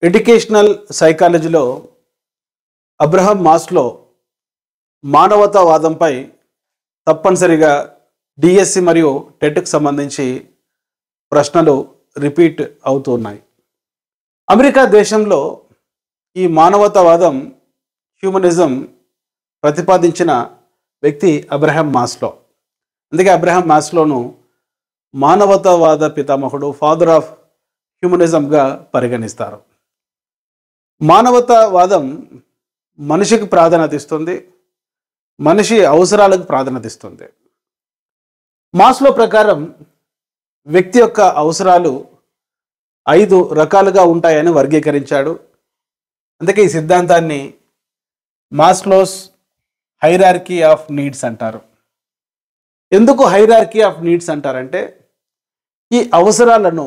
Educational సైకాలజీలో Abraham Maslow మానవతావాదంపై తప్పనిసరిగా DSC మరియు టెట్కి సంబంధించి ప్రశ్నలు రిపీట్ అవుతూ ఉన్నాయి. అమెరికా దేశంలో ఈ మానవతావాదం హ్యూమనిజం ప్రతిపాదించిన వ్యక్తి అబ్రహం మాస్లో. అందుకే అబ్రహం మాస్లోను మానవతావాద పితామహుడు, ఫాదర్ ఆఫ్ హ్యూమనిజంగా పరిగణిస్తారు. మానవతావాదం మనిషికి ప్రాధాన్యత ఇస్తుంది, మనిషి అవసరాలకు ప్రాధాన్యత ఇస్తుంది. మాస్లో ప్రకారం వ్యక్తి యొక్క అవసరాలు 5 రకాలుగా ఉంటాయని వర్గీకరించాడు. అందుకే ఈ సిద్ధాంతాన్ని మాస్లోస్ హైరార్కీ ఆఫ్ నీడ్స్ అంటారు. ఎందుకు హైరార్కీ ఆఫ్ నీడ్స్ అంటారంటే, ఈ అవసరాలను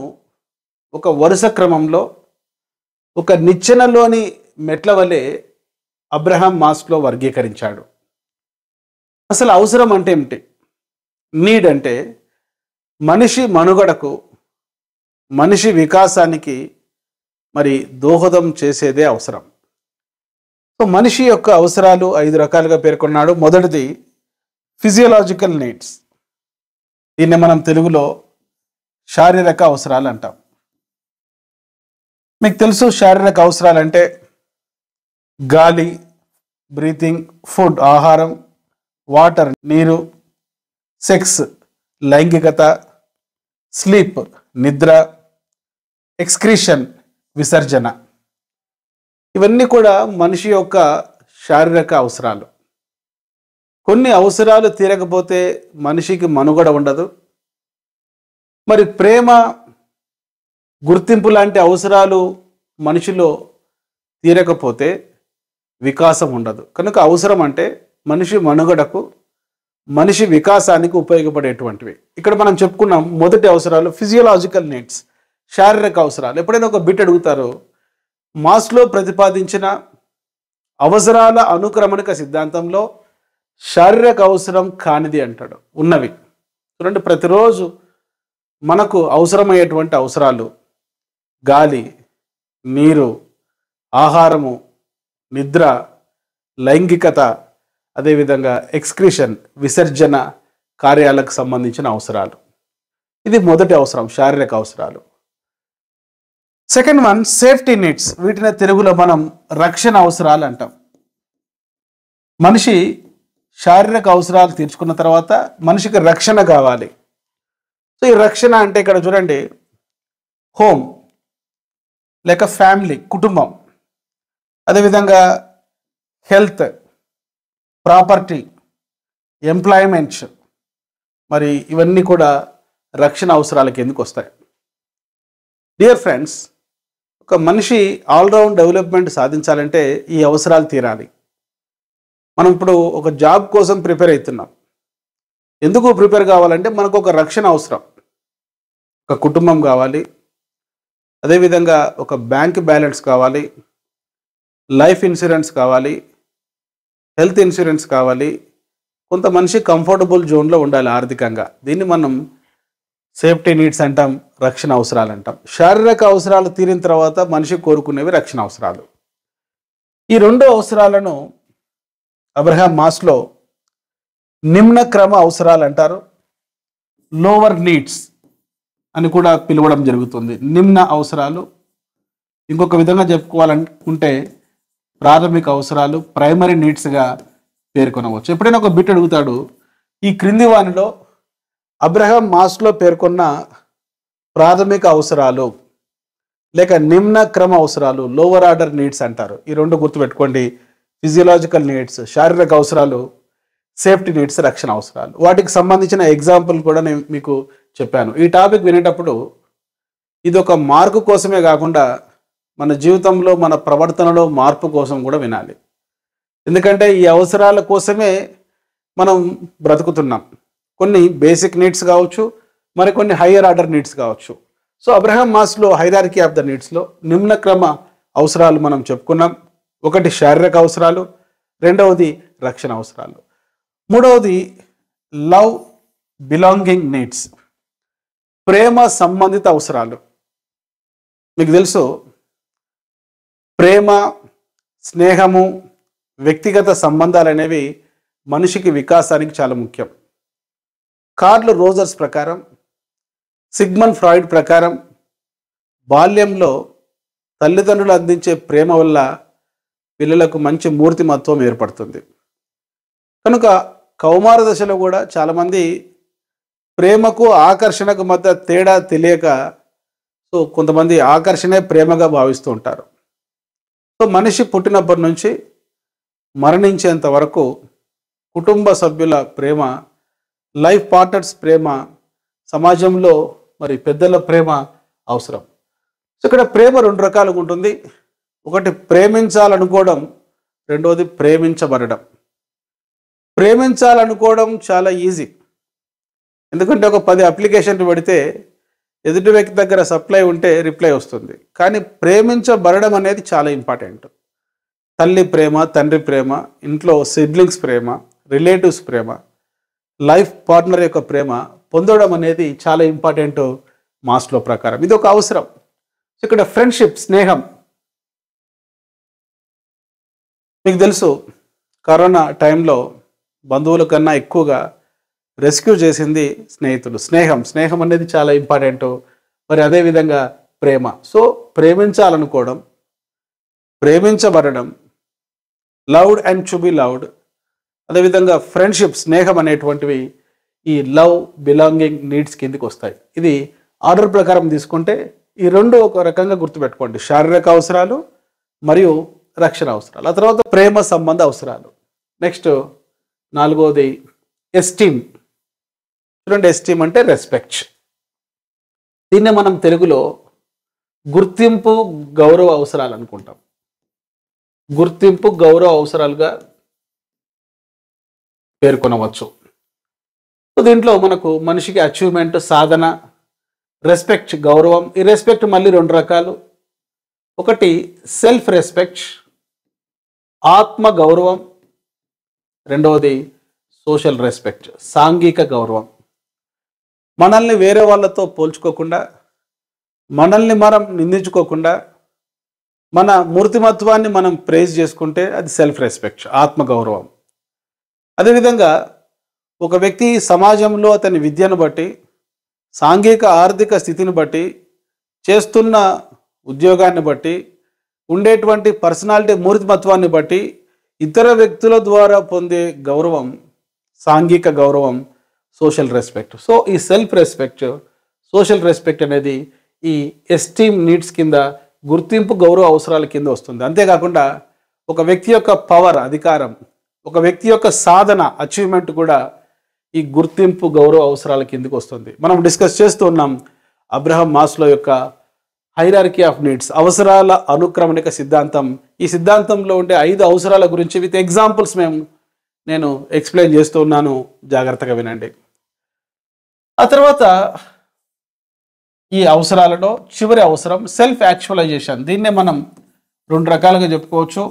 ఒక వరుస క్రమంలో ఒక నిచ్చెనలోని మెట్ల వలె అబ్రహం మాస్లో వర్గీకరించాడు. అసలు అవసరం అంటే ఏమిటి? నీడ్ అంటే మనిషి మనుగడకు, మనిషి వికాసానికి మరి దోహదం చేసేదే అవసరం. సో మనిషి యొక్క అవసరాలు 5 రకాలుగా పేర్కొన్నాడు. మొదటిది ఫిజియోలాజికల్ నీడ్స్. దీన్ని మనం తెలుగులో శారీరక అవసరాలు అంటాం. మీకు తెలుసు, శారీరక అవసరాలు అంటే గాలి, బ్రీతింగ్, ఫుడ్ ఆహారం, వాటర్ నీరు, సెక్స్ లైంగికత, స్లీప్ నిద్ర, ఎక్స్క్రీషన్ విసర్జన. ఇవన్నీ కూడా మనిషి యొక్క శారీరక అవసరాలు. కొన్ని అవసరాలు తీరకపోతే మనిషికి మనుగడ ఉండదు. మరి ప్రేమ, గుర్తింపు లాంటి అవసరాలు మనిషిలో తీరకపోతే వికాసం ఉండదు. కనుక అవసరం అంటే మనిషి మనుగడకు, మనిషి వికాసానికి ఉపయోగపడేటువంటివి. ఇక్కడ మనం చెప్పుకున్నాం మొదటి అవసరాలు ఫిజియోలాజికల్ నీడ్స్, శారీరక అవసరాలు. ఎప్పుడైనా ఒక బిట్ అడుగుతారో, మాస్లో ప్రతిపాదించిన అవసరాల అనుక్రమణిక సిద్ధాంతంలో శారీరక అవసరం కానిది అంటాడు. ఉన్నవి చూడండి, ప్రతిరోజు మనకు అవసరమయ్యేటువంటి అవసరాలు గాలి, నీరు, ఆహారము, నిద్ర, లైంగికత, అదేవిధంగా ఎక్స్క్రీషన్ విసర్జన కార్యాలకు సంబంధించిన అవసరాలు. ఇది మొదటి అవసరం, శారీరక అవసరాలు. Second one safety needs. వీటిని తెలుగులో మనం రక్షణ అవసరాలు అంటాం. మనిషి శారీరక అవసరాలు తీర్చుకున్న తర్వాత మనిషికి రక్షణ కావాలి. సో ఈ రక్షణ అంటే ఇక్కడ చూడండి, హోమ్ లేక ఫ్యామిలీ, కుటుంబం, అదేవిధంగా హెల్త్, ప్రాపర్టీ, ఎంప్లాయ్మెంట్స్, మరి ఇవన్నీ కూడా రక్షణ అవసరాలకి ఎందుకు వస్తాయి. డియర్ ఫ్రెండ్స్, ఒక మనిషి ఆల్రౌండ్ డెవలప్మెంట్ సాధించాలంటే ఈ అవసరాలు తీరాలి. మనం ఇప్పుడు ఒక జాబ్ కోసం ప్రిపేర్ అవుతున్నాం. ఎందుకు ప్రిపేర్ కావాలంటే మనకు ఒక రక్షణ అవసరం. ఒక కుటుంబం కావాలి, అదేవిధంగా ఒక బ్యాంక్ బ్యాలెన్స్ కావాలి, లైఫ్ ఇన్సూరెన్స్ కావాలి, హెల్త్ ఇన్సూరెన్స్ కావాలి. కొంత మనిషి కంఫర్టబుల్ జోన్లో ఉండాలి ఆర్థికంగా. దీన్ని మనం సేఫ్టీ నీడ్స్ అంటాం, రక్షణ అవసరాలు అంటాం. శారీరక అవసరాలు తీరిన తర్వాత మనిషి కోరుకునేవి రక్షణ అవసరాలు. ఈ 2 అవసరాలను అబ్రహం మాస్లో నిమ్న క్రమ అవసరాలు అంటారు, లోవర్ నీడ్స్ అని కూడా పిలవడం జరుగుతుంది. నిమ్న అవసరాలు, ఇంకొక విధంగా చెప్పుకోవాలనుకుంటే ప్రాథమిక అవసరాలు, ప్రైమరీ నీడ్స్గా పేర్కొనవచ్చు. ఎప్పుడైనా ఒక బిట్ అడుగుతాడు, ఈ క్రింది వానిలో అబ్రహం మాస్లో పేర్కొన్న ప్రాథమిక అవసరాలు లేక నిమ్న క్రమ అవసరాలు, లోవర్ ఆర్డర్ నీడ్స్ అంటారు. ఈ 2 గుర్తుపెట్టుకోండి, ఫిజియోలాజికల్ నీడ్స్ శారీరక అవసరాలు, సేఫ్టీ నీడ్స్ రక్షణ అవసరాలు. వాటికి సంబంధించిన ఎగ్జాంపుల్ కూడా నేను మీకు చెప్పాను. ఈ టాపిక్ వినేటప్పుడు ఇది ఒక మార్కు కోసమే కాకుండా మన జీవితంలో, మన ప్రవర్తనలో మార్పు కోసం కూడా వినాలి. ఎందుకంటే ఈ అవసరాల కోసమే మనం బ్రతుకుతున్నాం. కొన్ని బేసిక్ నీడ్స్ కావచ్చు, మరికొన్ని హయ్యర్ ఆర్డర్ నీడ్స్ కావచ్చు. So Abraham Maslow hierarchy of the నీడ్స్లో నిమ్న క్రమ అవసరాలు మనం చెప్పుకున్నాం. ఒకటి శారీరక అవసరాలు, రెండవది రక్షణ అవసరాలు, మూడవది లవ్ బిలాంగింగ్ నీడ్స్, ప్రేమ సంబంధిత అవసరాలు. మీకు తెలుసు, ప్రేమ, స్నేహము, వ్యక్తిగత సంబంధాలు అనేవి మనిషికి వికాసానికి చాలా ముఖ్యం. కార్ల్ రోజర్స్ ప్రకారం, సిగ్మండ్ ఫ్రాయిడ్ ప్రకారం బాల్యంలో తల్లిదండ్రులు అందించే ప్రేమ వల్ల పిల్లలకు మంచి మూర్తిమత్వం ఏర్పడుతుంది. కనుక కౌమార దశలో కూడా చాలామంది ప్రేమకు ఆకర్షణకు మధ్య తేడా తెలియక కొంతమంది ఆకర్షణే ప్రేమగా భావిస్తూ ఉంటారు. మనిషి పుట్టినప్పటి నుంచి మరణించేంత వరకు కుటుంబ సభ్యుల ప్రేమ, లైఫ్ పార్ట్నర్స్ ప్రేమ, సమాజంలో మరి పెద్దల ప్రేమ అవసరం. ఇక్కడ ప్రేమ రెండు రకాలుగా ఉంటుంది. ఒకటి ప్రేమించాలనుకోవడం, రెండవది ప్రేమించబడడం. ప్రేమించాలనుకోవడం చాలా ఈజీ, ఎందుకంటే ఒక 10 అప్లికేషన్లు పెడితే ఎదుటి వ్యక్తి దగ్గర సప్లై ఉంటే రిప్లై వస్తుంది. కానీ ప్రేమించబడడం అనేది చాలా ఇంపార్టెంట్. తల్లి ప్రేమ, తండ్రి ప్రేమ, ఇంట్లో సిబ్లింగ్స్ ప్రేమ, రిలేటివ్స్ ప్రేమ, లైఫ్ పార్ట్నర్ యొక్క ప్రేమ పొందడం అనేది చాలా ఇంపార్టెంట్ మాస్లో ప్రకారం. ఇది ఒక అవసరం. ఇక్కడ ఫ్రెండ్షిప్, స్నేహం, మీకు తెలుసు కరోనా టైంలో బంధువుల కన్నా ఎక్కువగా రెస్క్యూ చేసింది స్నేహితులు. స్నేహం అనేది చాలా ఇంపార్టెంట్. మరి అదేవిధంగా ప్రేమ. ప్రేమించాలనుకోవడం, ప్రేమించబడడం, loved and to be loved, అదేవిధంగా ఫ్రెండ్షిప్, స్నేహం అనేటువంటివి ఈ లవ్, బిలాంగింగ్, నీడ్స్ కిందికి వస్తాయి. ఇది ఆర్డర్ ప్రకారం తీసుకుంటే ఈ రెండు ఒక రకంగా గుర్తుపెట్టుకోండి. శారీరక అవసరాలు మరియు రక్షణ అవసరాలు. ఆ తర్వాత ప్రేమ సంబంధ అవసరాలు. నెక్స్ట్ 4వది ఎస్టీమ్. చూడండి, ఎస్టీమ్ అంటే రెస్పెక్ట్. దీన్నే మనం తెలుగులో గుర్తింపు, గౌరవ అవసరాలు అనుకుంటాం. గుర్తింపు, గౌరవ అవసరాలుగా పేర్కొనవచ్చు. దీంట్లో మనకు మనిషికి అచీవ్మెంట్, సాధన, రెస్పెక్ట్, గౌరవం. ఈ రెస్పెక్ట్ మళ్ళీ రెండు రకాలు. ఒకటి సెల్ఫ్ రెస్పెక్ట్, ఆత్మ గౌరవం. రెండవది సోషల్ రెస్పెక్ట్, సాంఘిక గౌరవం. మనల్ని వేరే వాళ్ళతో పోల్చుకోకుండా, మనల్ని మనం నిందించుకోకుండా, మన మూర్తిమత్వాన్ని మనం ప్రైజ్ చేసుకుంటే అది సెల్ఫ్ రెస్పెక్ట్, ఆత్మగౌరవం. అదేవిధంగా ఒక వ్యక్తి సమాజంలో అతని విద్యను బట్టి, సాంఘిక ఆర్థిక స్థితిని బట్టి, చేస్తున్న ఉద్యోగాన్ని బట్టి, ఉండేటువంటి పర్సనాలిటీ మూర్తిమత్వాన్ని బట్టి ఇతర వ్యక్తుల ద్వారా పొందే గౌరవం సాంఘిక గౌరవం, సోషల్ రెస్పెక్ట్. ఈ సెల్ఫ్ రెస్పెక్ట్, సోషల్ రెస్పెక్ట్ అనేది ఈ ఎస్టీమ్ నీడ్స్ కింద, గుర్తింపు, గౌరవ అవసరాల కింద వస్తుంది. అంతేకాకుండా ఒక వ్యక్తి యొక్క పవర్, అధికారం, ఒక వ్యక్తి యొక్క సాధన, అచీవ్మెంట్ కూడా ఈ గుర్తింపు, గౌరవ అవసరాల కిందకి వస్తుంది. మనం డిస్కస్ చేస్తూ ఉన్నాం అబ్రహం మాస్లో యొక్క హైరార్కీ ఆఫ్ నీడ్స్, అవసరాల అనుక్రమణిక సిద్ధాంతం. ఈ సిద్ధాంతంలో ఉండే 5 అవసరాల గురించి విత్ ఎగ్జాంపుల్స్ నేను ఎక్స్ప్లెయిన్ చేస్తూ ఉన్నాను, జాగ్రత్తగా వినండి. ఆ తర్వాత ఈ అవసరాలలో చివరి అవసరం సెల్ఫ్ యాక్చువలైజేషన్. దీన్నే మనం 2 రకాలుగా చెప్పుకోవచ్చు.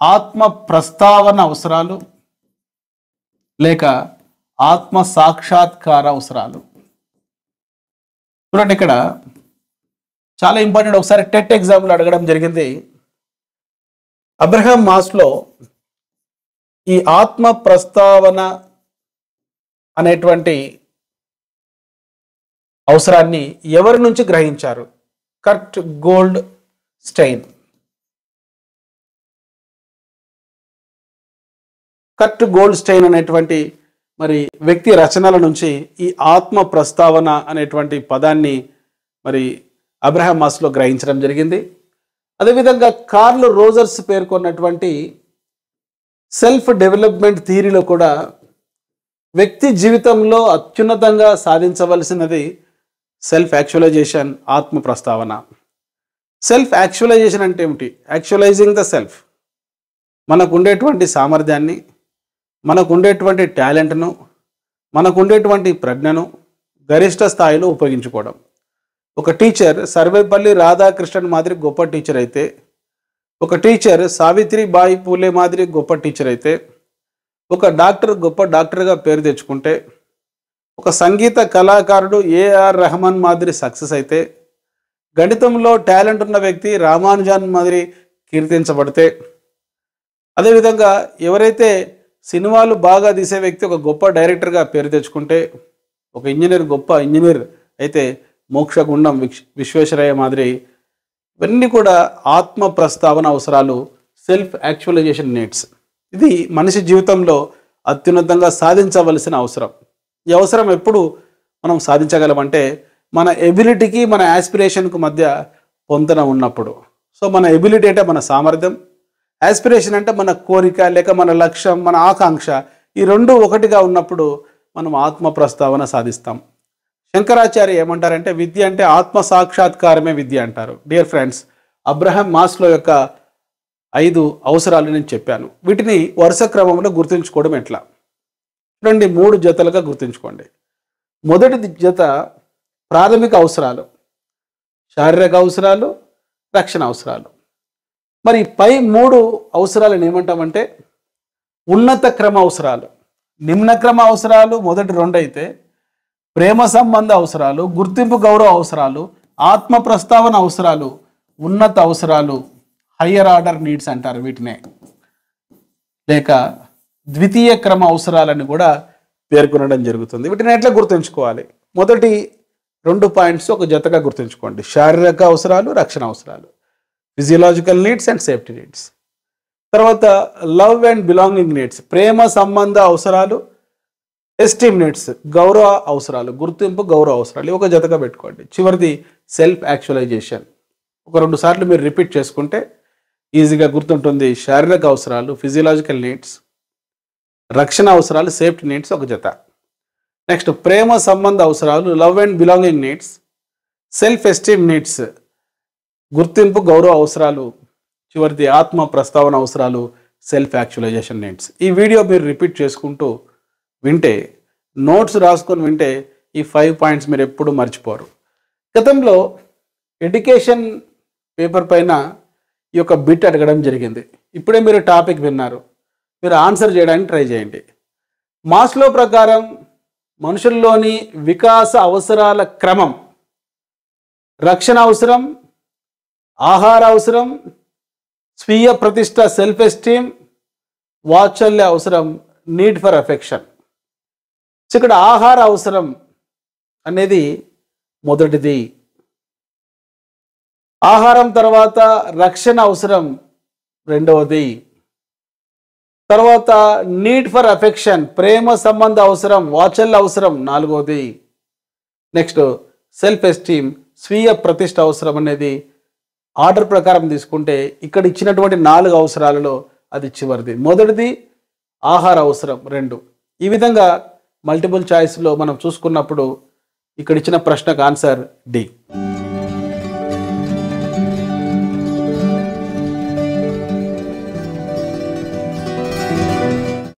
ఆత్మ ప్రస్తావన అవసరాలు లేక ఆత్మ సాక్షాత్కార అవసరాలు. చూడండి, ఇక్కడ చాలా ఇంపార్టెంట్. ఒకసారి టెట్ ఎగ్జామ్లో అడగడం జరిగింది. అబ్రహం మాస్లో ఈ ఆత్మ ప్రస్తావన అనేటువంటి అవసరాన్ని ఎవరి నుంచి గ్రహించారు? కర్ట్ గోల్డ్ స్టైన్. కర్ట్ గోల్డ్ స్టైన్ అనేటువంటి మరి వ్యక్తి రచనల నుంచి ఈ ఆత్మ ప్రస్తావన అనేటువంటి పదాన్ని మరి అబ్రహం మాస్లో గ్రహించడం జరిగింది. అదేవిధంగా కార్ల్ రోజర్స్ పేర్కొన్నటువంటి సెల్ఫ్ డెవలప్మెంట్ థియరీలో కూడా వ్యక్తి జీవితంలో అత్యున్నతంగా సాధించవలసినది సెల్ఫ్ యాక్చువలైజేషన్, ఆత్మ ప్రస్తావన. సెల్ఫ్ యాక్చువలైజేషన్ అంటే ఏమిటి? యాక్చువలైజింగ్ ద సెల్ఫ్. మనకు ఉండేటువంటి సామర్థ్యాన్ని, మనకు ఉండేటువంటి టాలెంట్ను, మనకు ఉండేటువంటి ప్రజ్ఞను గరిష్ట స్థాయిలో ఉపయోగించుకోవడం. ఒక టీచర్ సర్వేపల్లి రాధాకృష్ణన్ మాదిరి గొప్ప టీచర్ అయితే, ఒక టీచర్ సావిత్రిబాయి పూలే మాదిరి గొప్ప టీచర్ అయితే, ఒక డాక్టర్ గొప్ప డాక్టర్గా పేరు తెచ్చుకుంటే, ఒక సంగీత కళాకారుడు ఏఆర్ రెహమాన్ మాదిరి సక్సెస్ అయితే, గణితంలో టాలెంట్ ఉన్న వ్యక్తి రామానుజన్ మాదిరి కీర్తించబడితే, అదేవిధంగా ఎవరైతే సినిమాలు బాగా తీసే వ్యక్తి ఒక గొప్ప డైరెక్టర్గా పేరు తెచ్చుకుంటే, ఒక ఇంజనీర్ గొప్ప ఇంజనీర్ అయితే మోక్షగుండం విశ్వేశ్వరయ్య మాదిరి, ఇవన్నీ కూడా ఆత్మ ప్రస్తావన అవసరాలు, సెల్ఫ్ యాక్చువలైజేషన్ నీడ్స్. ఇది మనిషి జీవితంలో అత్యున్నతంగా సాధించవలసిన అవసరం. ఈ అవసరం ఎప్పుడు మనం సాధించగలమంటే మన ఎబిలిటీకి మన యాస్పిరేషన్కు మధ్య పొంతన ఉన్నప్పుడు. సో మన ఎబిలిటీ అంటే మన సామర్థ్యం, యాస్పిరేషన్ అంటే మన కోరిక లేక మన లక్ష్యం, మన ఆకాంక్ష, ఈ రెండు ఒకటిగా ఉన్నప్పుడు మనం ఆత్మ ప్రస్తావన సాధిస్తాం. శంకరాచార్య ఏమంటారంటే విద్య అంటే ఆత్మ సాక్షాత్కారమే విద్య అంటారు. డియర్ ఫ్రెండ్స్, అబ్రహాం మాస్లో యొక్క 5 అవసరాలు నేను చెప్పాను. వీటిని వరుస క్రమంలో గుర్తుంచుకోవడం ఎట్లా? చూడండి, 3 జతలుగా గుర్తుంచుకోండి. మొదటి జత ప్రాథమిక అవసరాలు, శారీరక అవసరాలు, రక్షణ అవసరాలు. మరి పై 3 అవసరాలను ఏమంటామంటే ఉన్నత క్రమ అవసరాలు. నిమ్న క్రమ అవసరాలు మొదటి 2 అయితే, ప్రేమ సంబంధ అవసరాలు, గుర్తింపు గౌరవ అవసరాలు, ఆత్మ ప్రస్తావన అవసరాలు, ఉన్నత అవసరాలు, హయ్యర్ ఆర్డర్ నీడ్స్ అంటారు వీటినే, లేక ద్వితీయ క్రమ అవసరాలను కూడా పేర్కొనడం జరుగుతుంది. వీటిని ఎట్లా గుర్తుంచుకోవాలి? మొదటి 2 పాయింట్స్ ఒక జతగా గుర్తుంచుకోండి. శారీరక అవసరాలు, రక్షణ అవసరాలు, physiological needs and safety needs. తర్వాత లవ్ అండ్ బిలాంగింగ్ నీడ్స్, ప్రేమ సంబంధ అవసరాలు, ఎస్టీమ్ నీడ్స్, గౌరవ అవసరాలు, గుర్తింపు గౌరవ అవసరాలు, ఒక జతగా పెట్టుకోండి. చివరిది సెల్ఫ్ యాక్చువలైజేషన్. ఒక 2 సార్లు మీరు రిపీట్ చేసుకుంటే ఈజీగా గుర్తుంటుంది. శారీరక అవసరాలు, ఫిజియలాజికల్ నీడ్స్, రక్షణ అవసరాలు, సేఫ్టీ నీడ్స్ ఒక జత. నెక్స్ట్ ప్రేమ సంబంధ అవసరాలు, love and belonging needs, self esteem needs, గుర్తింపు గౌరవ అవసరాలు, చివరిది ఆత్మ ప్రస్తావన అవసరాలు, సెల్ఫ్ యాక్చువలైజేషన్ నీడ్స్. ఈ వీడియో మీరు రిపీట్ చేసుకుంటూ వింటే, నోట్స్ రాసుకొని వింటే ఈ 5 పాయింట్స్ మీరు ఎప్పుడు మర్చిపోరు. గతంలో ఎడ్యుకేషన్ పేపర్ పైన ఈ యొక్క బిట్ అడగడం జరిగింది. ఇప్పుడే మీరు టాపిక్ విన్నారు, మీరు ఆన్సర్ చేయడానికి ట్రై చేయండి. మాస్లో ప్రకారం మనుషుల్లోని వికాస అవసరాల క్రమం: రక్షణ అవసరం, ఆహార అవసరం, స్వీయ ప్రతిష్ట సెల్ఫ్ ఎస్టీమ్, వాత్సల్య అవసరం నీడ్ ఫర్ అఫెక్షన్. ఇక్కడ ఆహార అవసరం అనేది మొదటిది. ఆహారం తర్వాత రక్షణ అవసరం రెండవది. తర్వాత నీడ్ ఫర్ అఫెక్షన్, ప్రేమ సంబంధ అవసరం, వాత్సల్య అవసరం నాలుగవది. నెక్స్ట్ సెల్ఫ్ ఎస్టీమ్, స్వీయ ప్రతిష్ట అవసరం అనేది ఆర్డర్ ప్రకారం తీసుకుంటే ఇక్కడ ఇచ్చినటువంటి 4 అవసరాలలో అది చివరిది. మొదటిది ఆహార అవసరం 2. ఈ విధంగా మల్టిపుల్ చాయిస్లో మనం చూసుకున్నప్పుడు ఇక్కడ ఇచ్చిన ప్రశ్నకు ఆన్సర్ డి.